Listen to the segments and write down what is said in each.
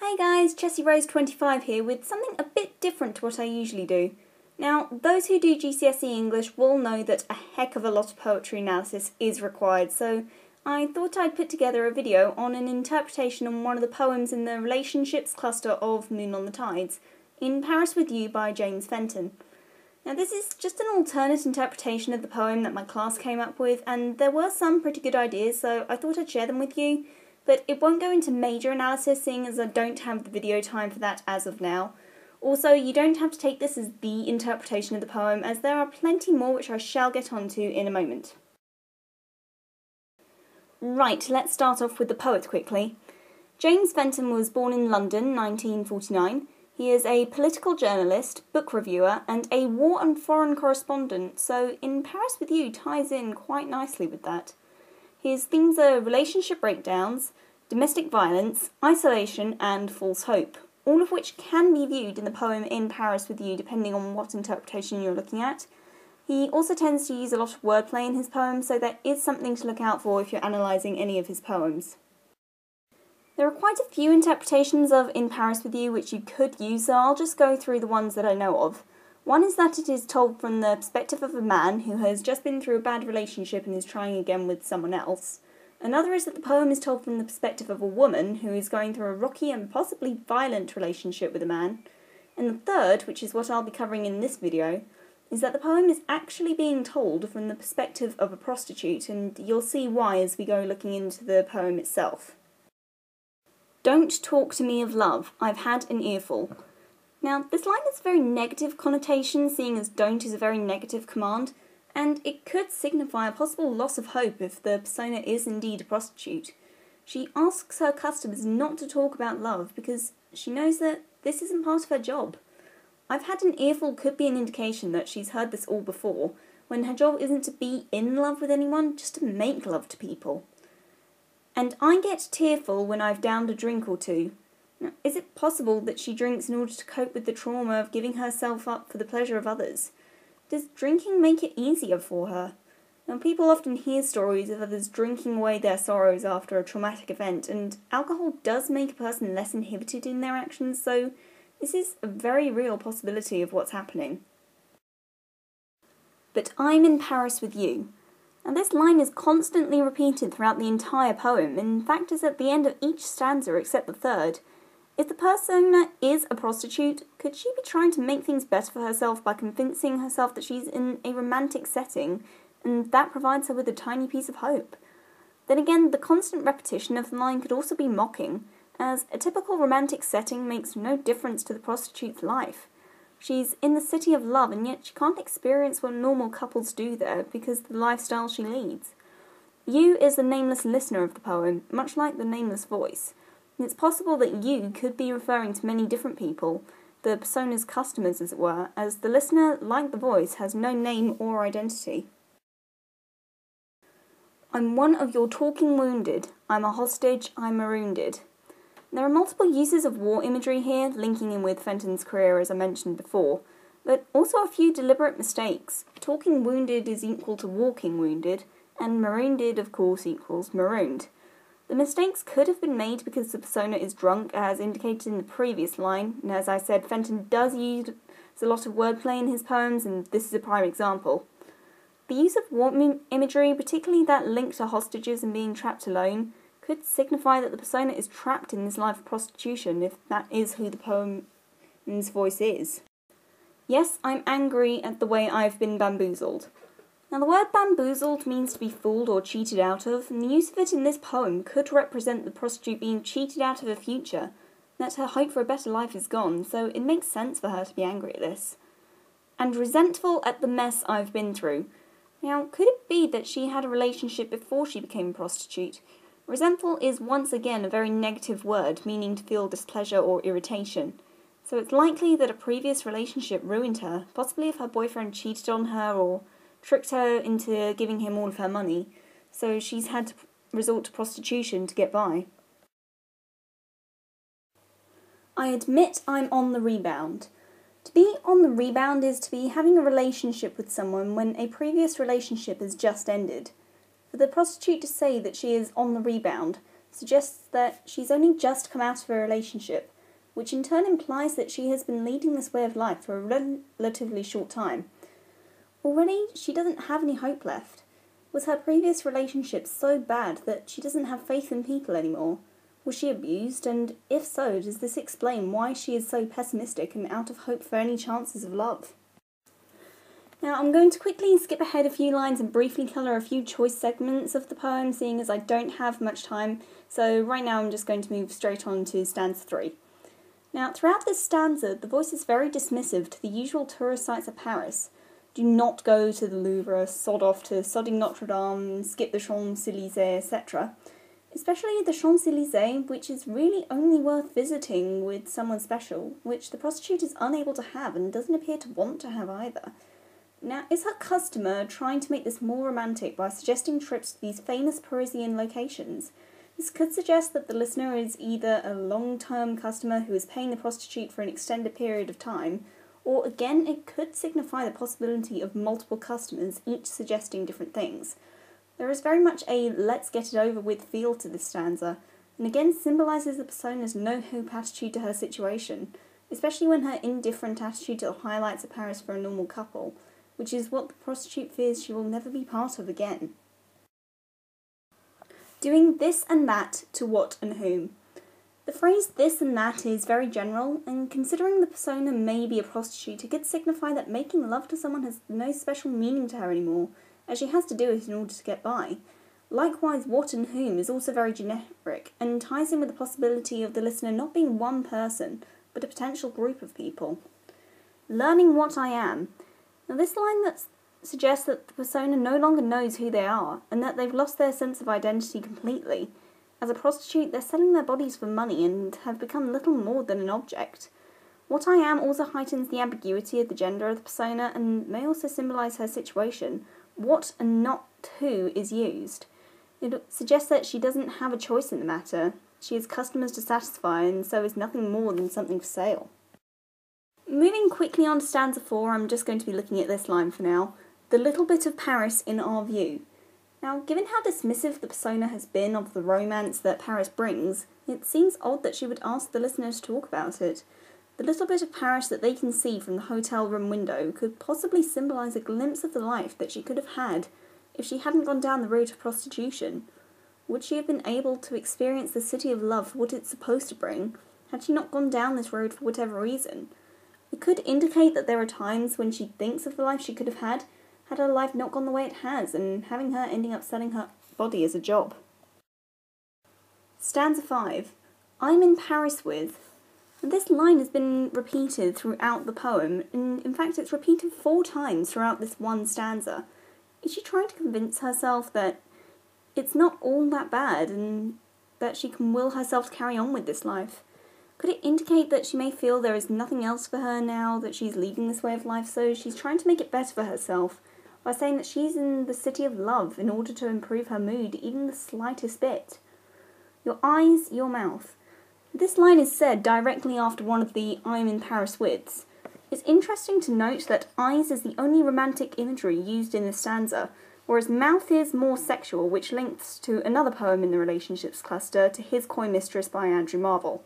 Hey guys, ChessieRose25 here with something a bit different to what I usually do. Now, those who do GCSE English will know that a heck of a lot of poetry analysis is required, so I thought I'd put together a video on an interpretation on one of the poems in the relationships cluster of Moon on the Tides, In Paris with You by James Fenton. Now this is just an alternate interpretation of the poem that my class came up with, and there were some pretty good ideas, so I thought I'd share them with you. But it won't go into major analysis, seeing as I don't have the video time for that as of now. Also, you don't have to take this as the interpretation of the poem, as there are plenty more which I shall get onto in a moment. Right, let's start off with the poet quickly. James Fenton was born in London, 1949. He is a political journalist, book reviewer, and a war and foreign correspondent, so In Paris with You ties in quite nicely with that. His themes are relationship breakdowns, domestic violence, isolation, and false hope, all of which can be viewed in the poem In Paris with You depending on what interpretation you're looking at. He also tends to use a lot of wordplay in his poems, so that is something to look out for if you're analysing any of his poems. There are quite a few interpretations of In Paris with You which you could use, so I'll just go through the ones that I know of. One is that it is told from the perspective of a man who has just been through a bad relationship and is trying again with someone else. Another is that the poem is told from the perspective of a woman who is going through a rocky and possibly violent relationship with a man. And the third, which is what I'll be covering in this video, is that the poem is actually being told from the perspective of a prostitute, and you'll see why as we go looking into the poem itself. Don't talk to me of love, I've had an earful. Now, this line has a very negative connotation, seeing as don't is a very negative command, and it could signify a possible loss of hope if the persona is indeed a prostitute. She asks her customers not to talk about love because she knows that this isn't part of her job. I've had an earful could be an indication that she's heard this all before, when her job isn't to be in love with anyone, just to make love to people. And I get tearful when I've downed a drink or two. Now, is it possible that she drinks in order to cope with the trauma of giving herself up for the pleasure of others? Does drinking make it easier for her? Now, people often hear stories of others drinking away their sorrows after a traumatic event, and alcohol does make a person less inhibited in their actions, so this is a very real possibility of what's happening. But I'm in Paris with you. Now, this line is constantly repeated throughout the entire poem, in fact is at the end of each stanza except the third. If the persona is a prostitute, could she be trying to make things better for herself by convincing herself that she's in a romantic setting, and that provides her with a tiny piece of hope? Then again, the constant repetition of the line could also be mocking, as a typical romantic setting makes no difference to the prostitute's life. She's in the city of love, and yet she can't experience what normal couples do there because of the lifestyle she leads. You is the nameless listener of the poem, much like the nameless voice. It's possible that you could be referring to many different people, the persona's customers as it were, as the listener, like the voice, has no name or identity. I'm one of your talking wounded, I'm a hostage, I'm marooned. There are multiple uses of war imagery here, linking in with Fenton's career as I mentioned before, but also a few deliberate mistakes. Talking wounded is equal to walking wounded, and marooned of course equals marooned. The mistakes could have been made because the persona is drunk, as indicated in the previous line, and as I said, Fenton does use a lot of wordplay in his poems, and this is a prime example. The use of war imagery, particularly that link to hostages and being trapped alone, could signify that the persona is trapped in this life of prostitution, if that is who the poem's voice is. Yes, I'm angry at the way I've been bamboozled. Now, the word bamboozled means to be fooled or cheated out of, and the use of it in this poem could represent the prostitute being cheated out of a future, that her hope for a better life is gone, so it makes sense for her to be angry at this. And resentful at the mess I've been through. Now, could it be that she had a relationship before she became a prostitute? Resentful is once again a very negative word, meaning to feel displeasure or irritation. So it's likely that a previous relationship ruined her, possibly if her boyfriend cheated on her or tricked her into giving him all of her money, so she's had to resort to prostitution to get by. I admit I'm on the rebound. To be on the rebound is to be having a relationship with someone when a previous relationship has just ended. For the prostitute to say that she is on the rebound suggests that she's only just come out of a relationship, which in turn implies that she has been leading this way of life for a relatively short time. Already, she doesn't have any hope left. Was her previous relationship so bad that she doesn't have faith in people anymore? Was she abused, and if so, does this explain why she is so pessimistic and out of hope for any chances of love? Now, I'm going to quickly skip ahead a few lines and briefly colour a few choice segments of the poem, seeing as I don't have much time, so right now I'm just going to move straight on to stanza 3. Now, throughout this stanza, the voice is very dismissive to the usual tourist sites of Paris. Do not go to the Louvre, sod off to sodding Notre Dame, skip the Champs-Élysées, etc. Especially the Champs-Élysées, which is really only worth visiting with someone special, which the prostitute is unable to have and doesn't appear to want to have either. Now, is her customer trying to make this more romantic by suggesting trips to these famous Parisian locations? This could suggest that the listener is either a long-term customer who is paying the prostitute for an extended period of time, or again, it could signify the possibility of multiple customers, each suggesting different things. There is very much a let's get it over with feel to this stanza, and again symbolises the persona's no-hope attitude to her situation, especially when her indifferent attitude to the highlights of Paris for a normal couple, which is what the prostitute fears she will never be part of again. Doing this and that to what and whom. The phrase this and that is very general, and considering the persona may be a prostitute, it could signify that making love to someone has no special meaning to her anymore, as she has to do it in order to get by. Likewise, what and whom is also very generic, and ties in with the possibility of the listener not being one person, but a potential group of people. Learning what I am. Now this line suggests that the persona no longer knows who they are, and that they've lost their sense of identity completely. As a prostitute, they're selling their bodies for money and have become little more than an object. What I am also heightens the ambiguity of the gender of the persona and may also symbolise her situation. What and not who is used. It suggests that she doesn't have a choice in the matter. She has customers to satisfy and so is nothing more than something for sale. Moving quickly on to stanza 4, I'm just going to be looking at this line for now. The little bit of Paris in our view. Now, given how dismissive the persona has been of the romance that Paris brings, it seems odd that she would ask the listener to talk about it. The little bit of Paris that they can see from the hotel room window could possibly symbolise a glimpse of the life that she could have had if she hadn't gone down the road of prostitution. Would she have been able to experience the city of love for what it's supposed to bring, had she not gone down this road for whatever reason? It could indicate that there are times when she thinks of the life she could have had her life not gone the way it has, and having her ending up selling her body as a job. Stanza 5. I'm in Paris with. And this line has been repeated throughout the poem, and in fact it's repeated 4 times throughout this one stanza. Is she trying to convince herself that it's not all that bad, and that she can will herself to carry on with this life? Could it indicate that she may feel there is nothing else for her now that she's leading this way of life, so she's trying to make it better for herself by saying that she's in the city of love in order to improve her mood even the slightest bit? Your eyes, your mouth. This line is said directly after one of the I'm in Paris withs. It's interesting to note that eyes is the only romantic imagery used in this stanza, whereas mouth is more sexual, which links to another poem in the relationships cluster, To His Coy Mistress by Andrew Marvell.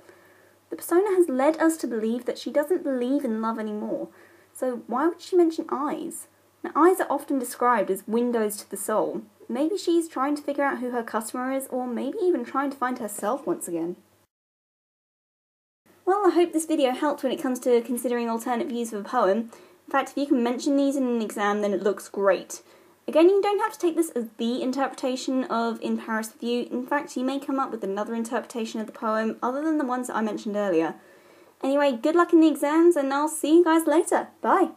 The persona has led us to believe that she doesn't believe in love anymore, so why would she mention eyes? Now, eyes are often described as windows to the soul. Maybe she's trying to figure out who her customer is, or maybe even trying to find herself once again. Well, I hope this video helped when it comes to considering alternate views of a poem. In fact, if you can mention these in an exam, then it looks great. Again, you don't have to take this as the interpretation of In Paris With You. In fact, you may come up with another interpretation of the poem other than the ones that I mentioned earlier. Anyway, good luck in the exams, and I'll see you guys later. Bye!